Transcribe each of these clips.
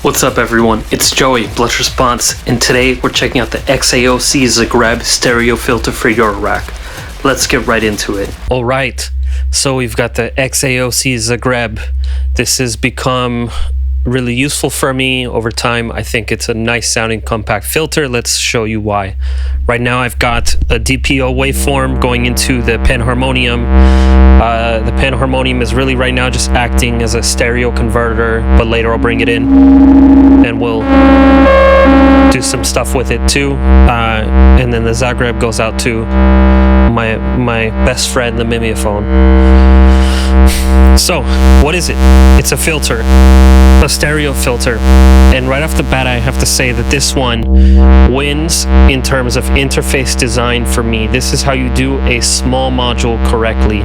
What's up everyone, it's Joey, Blush Response, and today we're checking out the XAOC Zagrzeb stereo filter for your rack. Let's get right into it. Alright, so we've got the XAOC Zagrzeb. This has become really useful for me over time. I think it's a nice sounding compact filter. Let's show you why. Right now I've got a DPO waveform going into the panharmonium. The panharmonium is really right now just acting as a stereo converter, but later I'll bring it in and we'll do some stuff with it too. And then the Zagrzeb goes out to my best friend, the Mimeophone. So, what is it? It's a filter, a stereo filter. And right off the bat, I have to say that this one wins in terms of interface design for me. This is how you do a small module correctly.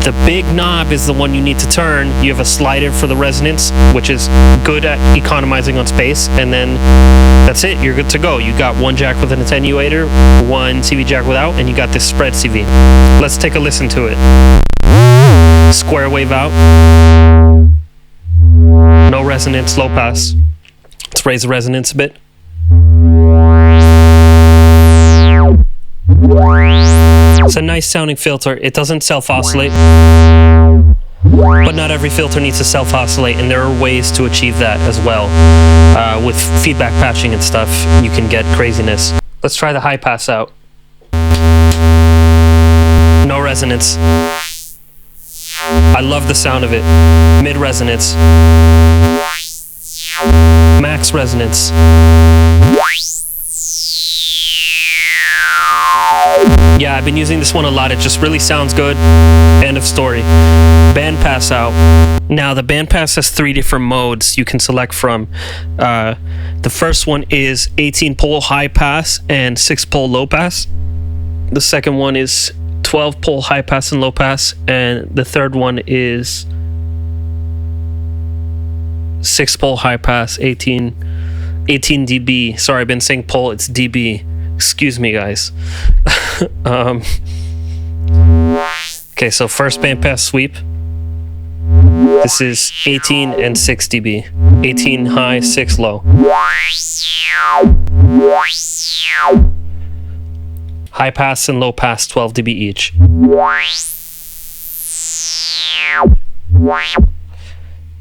The big knob is the one you need to turn. You have a slider for the resonance, which is good at economizing on space, and then that's it, you're good to go. You got one jack with an attenuator, one CV jack without, and you got this spread CV. Let's take a listen to it. Square wave out. No resonance, low pass. Let's raise the resonance a bit. It's a nice sounding filter. It doesn't self-oscillate, but not every filter needs to self-oscillate, and there are ways to achieve that as well. With feedback patching and stuff, you can get craziness. Let's try the high pass out. No resonance. I love the sound of it. Mid resonance. Max resonance. Yeah, I've been using this one a lot. It just really sounds good. End of story. Band pass out. Now, the band pass has 3 different modes you can select from. The first one is 18-pole high pass and 6-pole low pass. The second one is 12-pole high pass and low pass. And the third one is 6-pole high pass, 18 dB. Sorry, I've been saying pole, it's dB. Excuse me, guys. Okay, so first bandpass sweep. This is 18 and 6 dB. 18 high, 6 low. High pass and low pass, 12 dB each.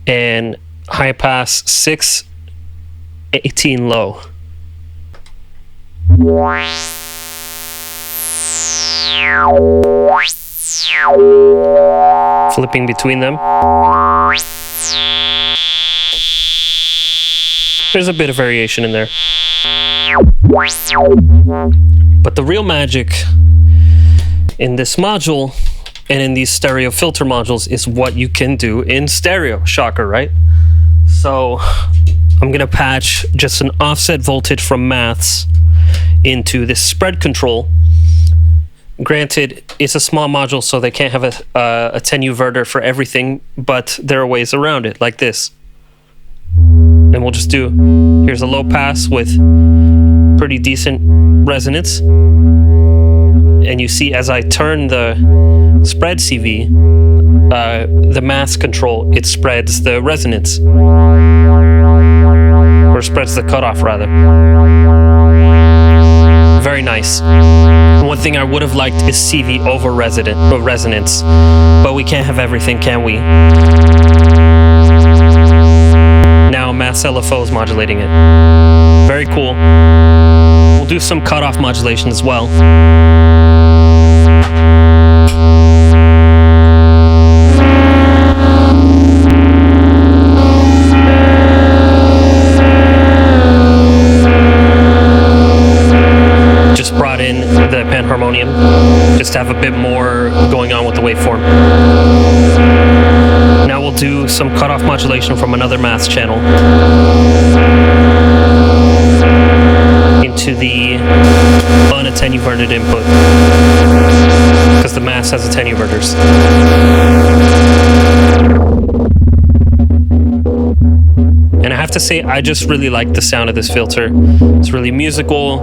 And high pass 6, 18 low. Flipping between them. There's a bit of variation in there. But the real magic in this module and in these stereo filter modules is what you can do in stereo. Shocker, right? So I'm gonna patch just an offset voltage from maths into this spread control. Granted, it's a small module, so they can't have a attenuverter for everything, but there are ways around it, like this. And we'll just do, here's a low pass with pretty decent resonance. And you see as I turn the spread CV, the maths control, it spreads the resonance. Or spreads the cutoff, rather. Very nice. One thing I would have liked is CV over resonance, but we can't have everything, can we? Now Mass LFO is modulating it. Very cool. We'll do some cutoff modulation as well. Brought in the panharmonium just to have a bit more going on with the waveform. Now we'll do some cutoff modulation from another maths channel into the unattenuverted input, because the maths has attenuverters. And I have to say, I just really like the sound of this filter. It's really musical.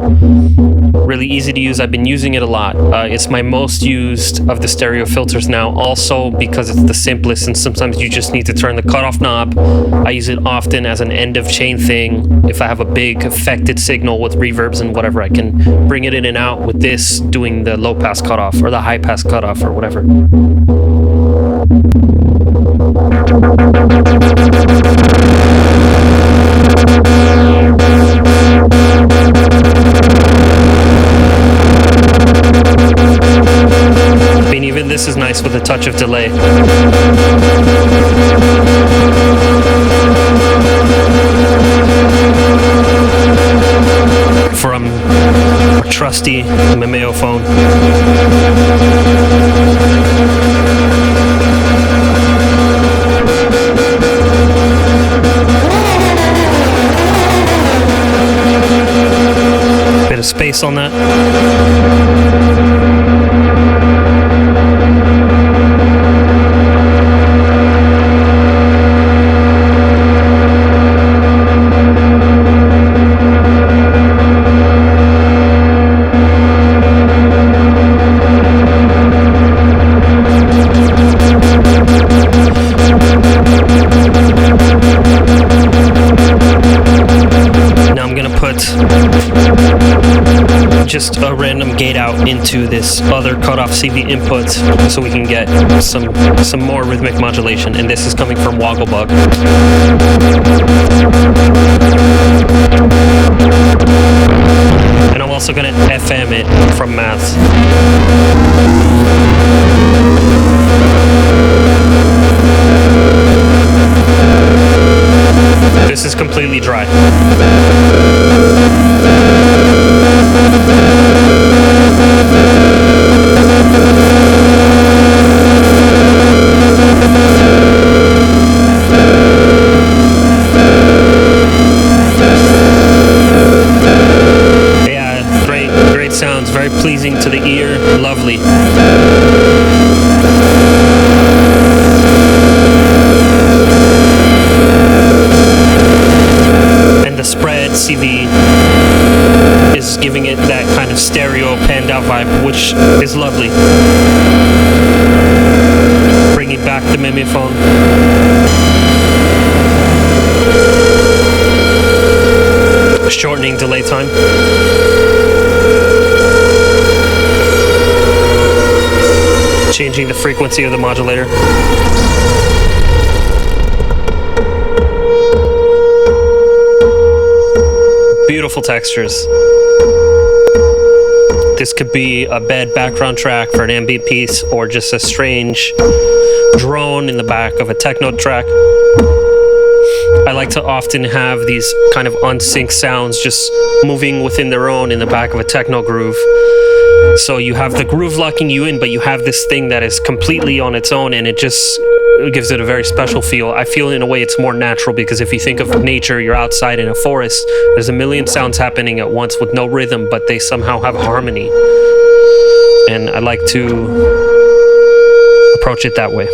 Really easy to use. I've been using it a lot. It's my most used of the stereo filters now, also because it's the simplest, and sometimes you just need to turn the cutoff knob. I use it often as an end of chain thing. If I have a big affected signal with reverbs and whatever, I can bring it in and out with this, doing the low pass cutoff or the high pass cutoff or whatever. I mean, even this is nice with a touch of delay. From our trusty Mimeo phone. Bit of space on that. Just a random gate out into this other cutoff CV input so we can get some more rhythmic modulation, and this is coming from Wogglebug. And I'm also going to FM it from Maths. This is completely dry. Yeah, great sounds, very pleasing to the ear, lovely. And the spread CV is giving it that kind of stereo panned out vibe, which is lovely. Bringing back the Mimiphone. Shortening delay time. Changing the frequency of the modulator. Beautiful textures. This could be a bed background track for an ambient piece, or just a strange drone in the back of a techno track. I like to often have these kind of unsynced sounds just moving within their own in the back of a techno groove. So you have the groove locking you in, but you have this thing that is completely on its own, and it just gives it a very special feel. I feel in a way it's more natural, because if you think of nature, you're outside in a forest, there's a million sounds happening at once with no rhythm, but they somehow have harmony. And I like to approach it that way.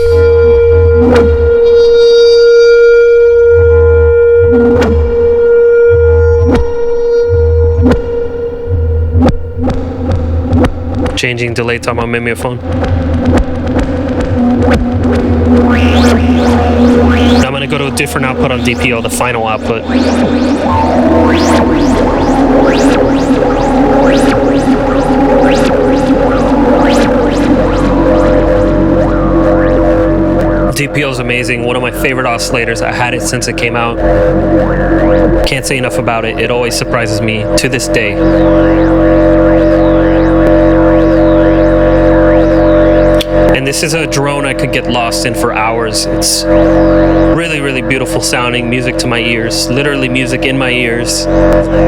Changing delay time on Mimiophone. I'm going to go to a different output on DPO, the final output. DPO is amazing, one of my favorite oscillators. I had it since it came out. Can't say enough about it. It always surprises me to this day. And this is a drone I could get lost in for hours. It's really, really beautiful sounding, music to my ears, literally music in my ears,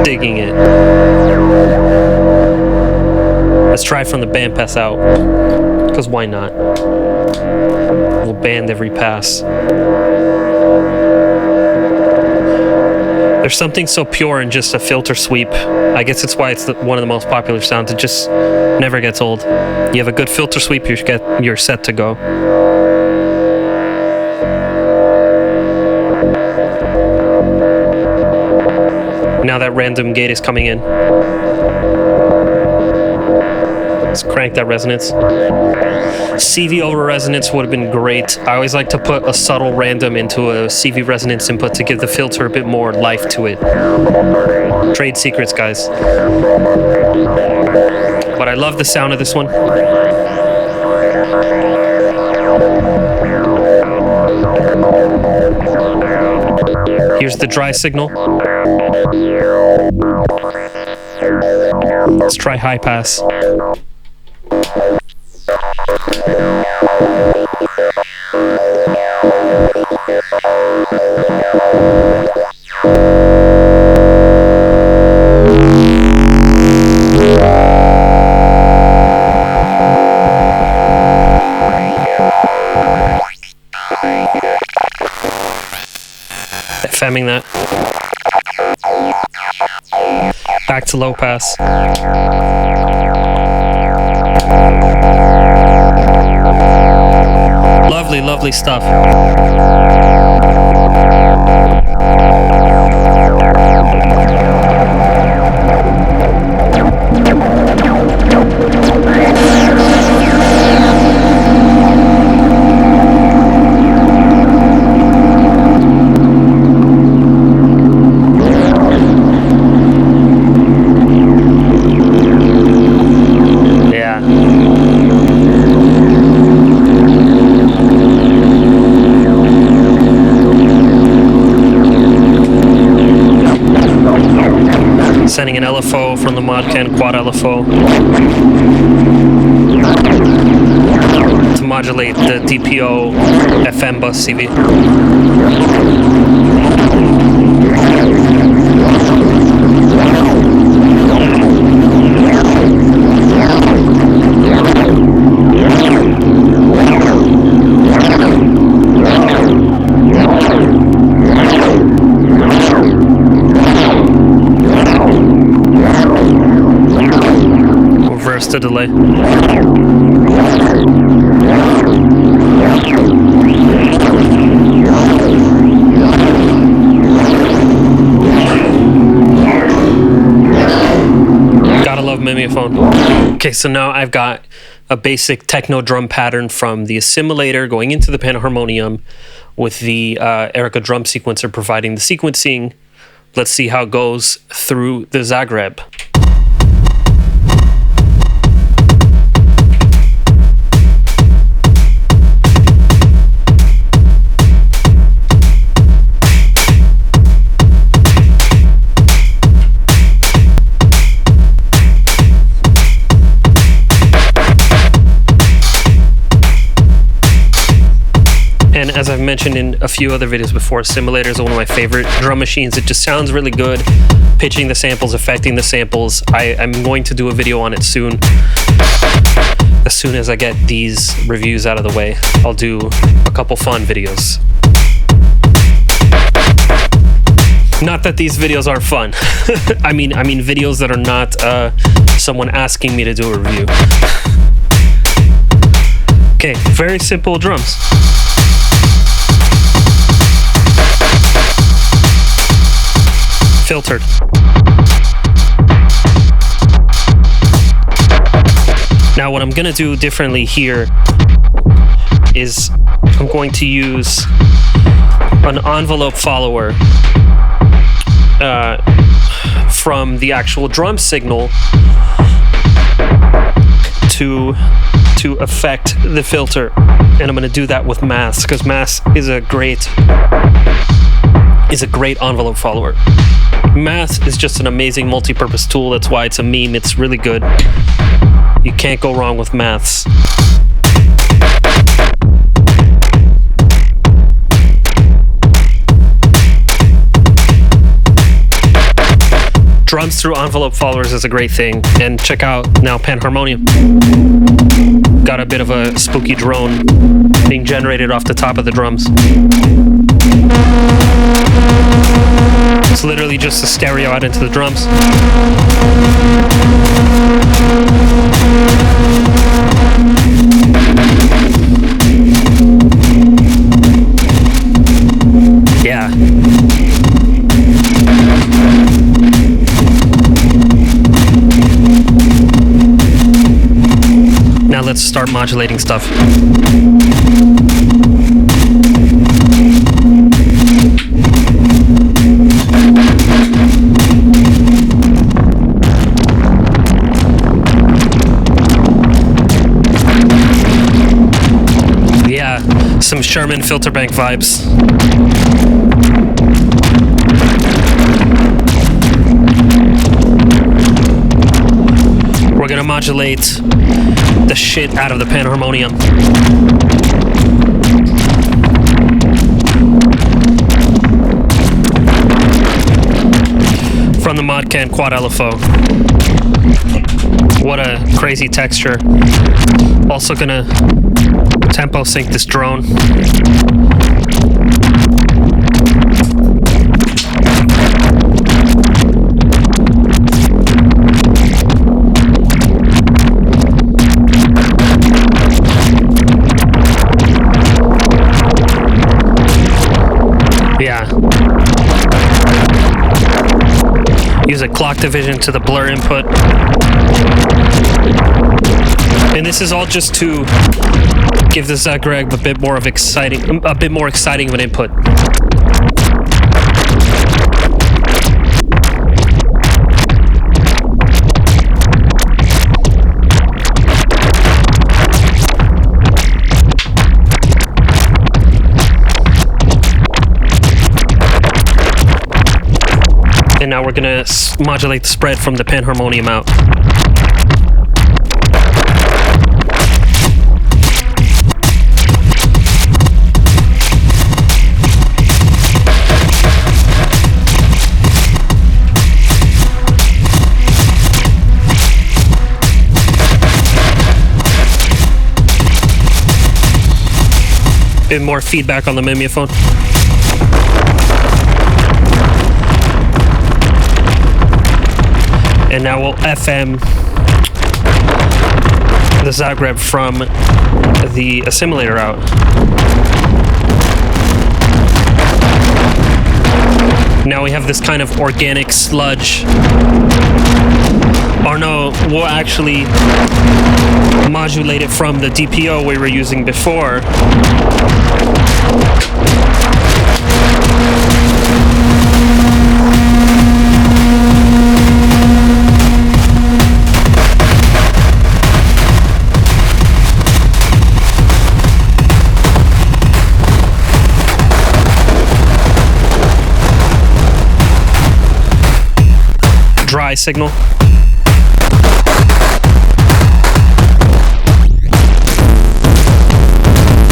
digging it. Let's try from the band pass out, because why not? We'll band every pass. There's something so pure in just a filter sweep. I guess it's why it's one of the most popular sounds. It just never gets old. You have a good filter sweep, you're set to go. Now that random gate is coming in. Let's crank that resonance. CV over resonance would have been great. I always like to put a subtle random into a CV resonance input to give the filter a bit more life to it. Trade secrets, guys. But I love the sound of this one. Here's the dry signal. Let's try high pass. FMing that. Back to low pass. Lovely, lovely stuff. Sending an LFO from the Modcan quad LFO to modulate the DPO FM bus CV. The delay. Gotta love mimeophone. Okay, so now I've got a basic techno drum pattern from the assimilator going into the panharmonium with the Erica drum sequencer providing the sequencing. Let's see how it goes through the Zagrzeb. And as I've mentioned in a few other videos before, Simulator is one of my favorite drum machines. It just sounds really good. Pitching the samples, affecting the samples. I'm going to do a video on it soon. As soon as I get these reviews out of the way, I'll do a couple fun videos. Not that these videos are fun. I mean videos that are not someone asking me to do a review. Okay, very simple drums. Filtered. Now what I'm gonna do differently here is I'm going to use an envelope follower from the actual drum signal to affect the filter, and I'm gonna do that with Mass because Mass is a great envelope follower. Math is just an amazing multi-purpose tool. That's why it's a meme. It's really good. You can't go wrong with maths. Drums through envelope followers is a great thing. And check out now panharmonium. Got a bit of a spooky drone being generated off the top of the drums. It's literally just a stereo out into the drums. Yeah. let's start modulating stuff. Yeah, some Sherman filter bank vibes. We're gonna modulate the shit out of the panharmonium. From the Modcan Quad LFO. What a crazy texture. Also gonna tempo sync this drone. Yeah. Use a clock division to the blur input. And this is all just to give the Zagrzeb a bit more exciting of an input. And now we're gonna modulate the spread from the panharmonium out. Bit more feedback on the mimeophone. And now we'll FM the Zagrzeb from the assimilator out. Now we have this kind of organic sludge. Or no, we'll actually modulate it from the DPO we were using before. Dry signal.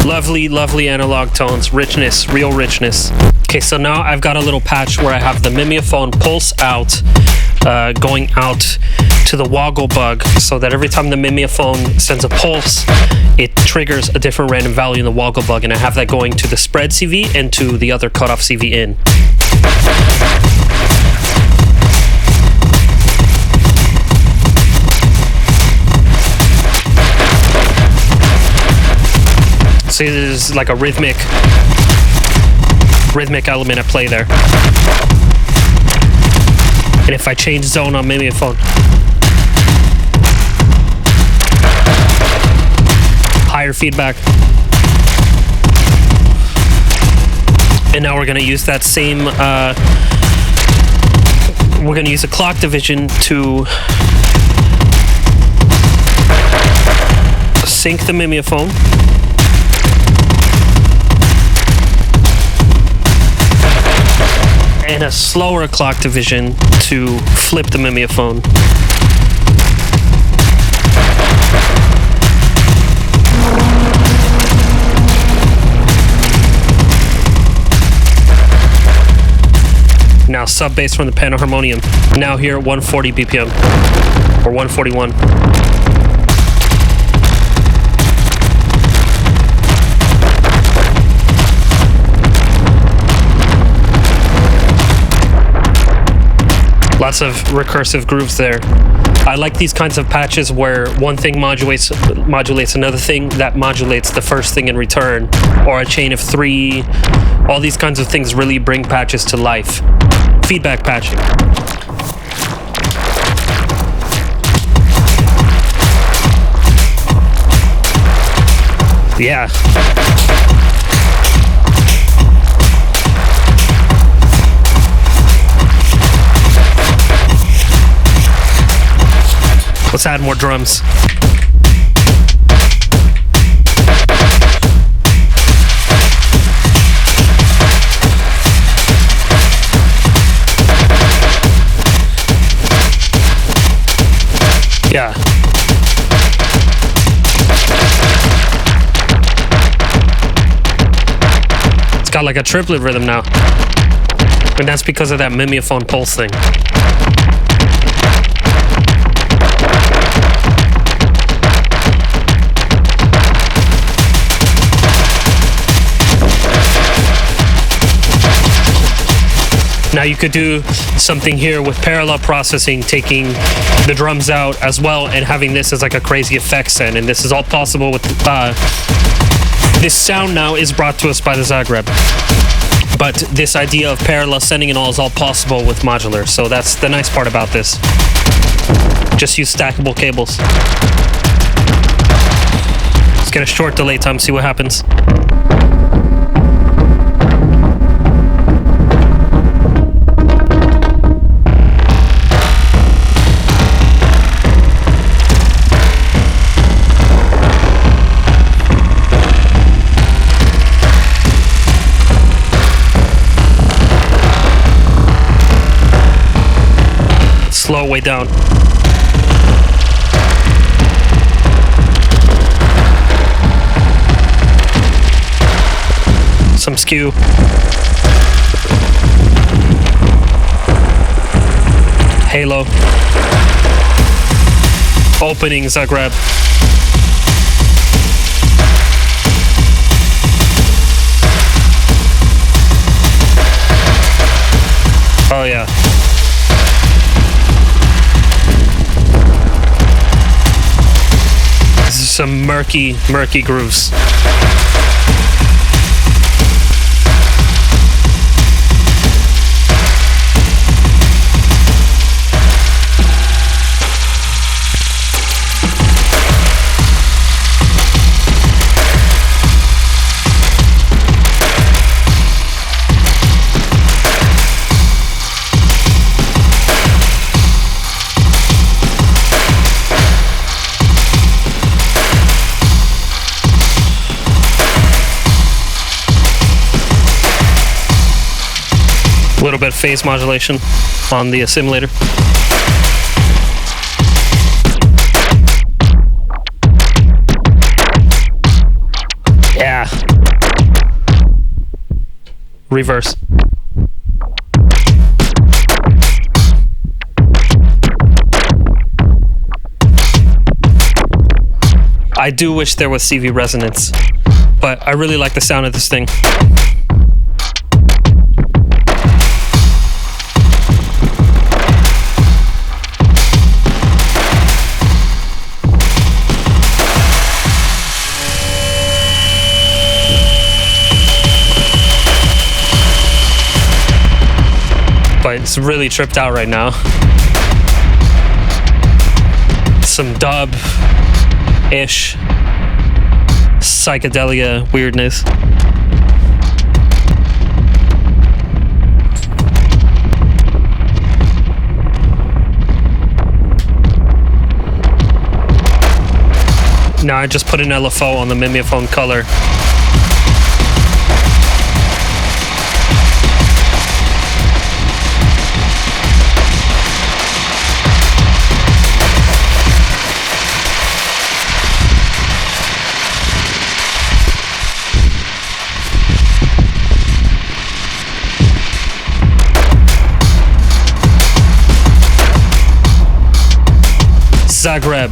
Lovely, lovely analog tones, richness, real richness. Okay, so now I've got a little patch where I have the mimeophone pulse out, going out to the woggle bug, so that every time the mimeophone sends a pulse, it triggers a different random value in the woggle bug, and I have that going to the spread CV and to the other cutoff CV in. See, there's like a rhythmic element at play there. And if I change zone on mimeophone, higher feedback. And now we're gonna use that same, we're gonna use a clock division to sync the mimeophone. And a slower clock division to flip the mimeophone. Now sub bass from the panharmonium. Now here at 140 BPM or 141. Lots of recursive grooves there. I like these kinds of patches where one thing modulates another thing that modulates the first thing in return, or a chain of three. All these kinds of things really bring patches to life. Feedback patching. Yeah. Let's add more drums. Yeah. It's got like a triplet rhythm now. And that's because of that mimeophone pulse thing. Now you could do something here with parallel processing, taking the drums out as well and having this as like a crazy effects end. And this is all possible with this sound now is brought to us by the Zagrzeb. But this idea of parallel sending and all is all possible with modular. So that's the nice part about this. Just use stackable cables. Let's get a short delay time, see what happens. Slow way down. Some skew. Halo. Opening Zagrzeb. Oh yeah. This is some murky grooves. A little bit of phase modulation on the assimilator. Yeah. Reverse. I do wish there was CV resonance, but I really like the sound of this thing. But it's really tripped out right now. Some dub-ish psychedelia weirdness. Now I just put an LFO on the mimeophone color. Zagrzeb.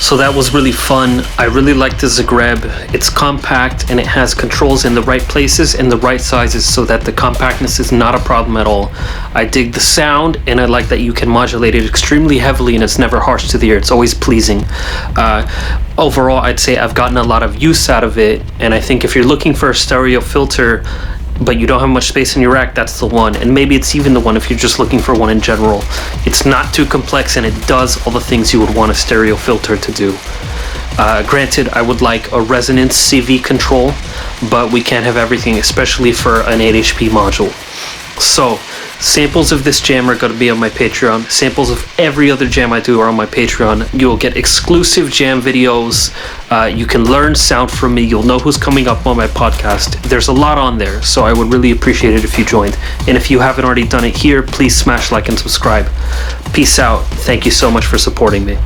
So that was really fun. I really like the Zagrzeb. It's compact and it has controls in the right places and the right sizes so that the compactness is not a problem at all. I dig the sound, and I like that you can modulate it extremely heavily and it's never harsh to the ear. It's always pleasing. Overall, I'd say I've gotten a lot of use out of it, and I think if you're looking for a stereo filter but you don't have much space in your rack, that's the one. And maybe it's even the one if you're just looking for one in general. It's not too complex and it does all the things you would want a stereo filter to do. Granted, I would like a resonance CV control, but we can't have everything, especially for an 8HP module. So samples of this jam are going to be on my Patreon. Samples of every other jam I do are on my Patreon. You'll get exclusive jam videos. You can learn sound from me. You'll know who's coming up on my podcast. There's a lot on there, so I would really appreciate it if you joined. And if you haven't already done it here, please smash like and subscribe. Peace out. Thank you so much for supporting me.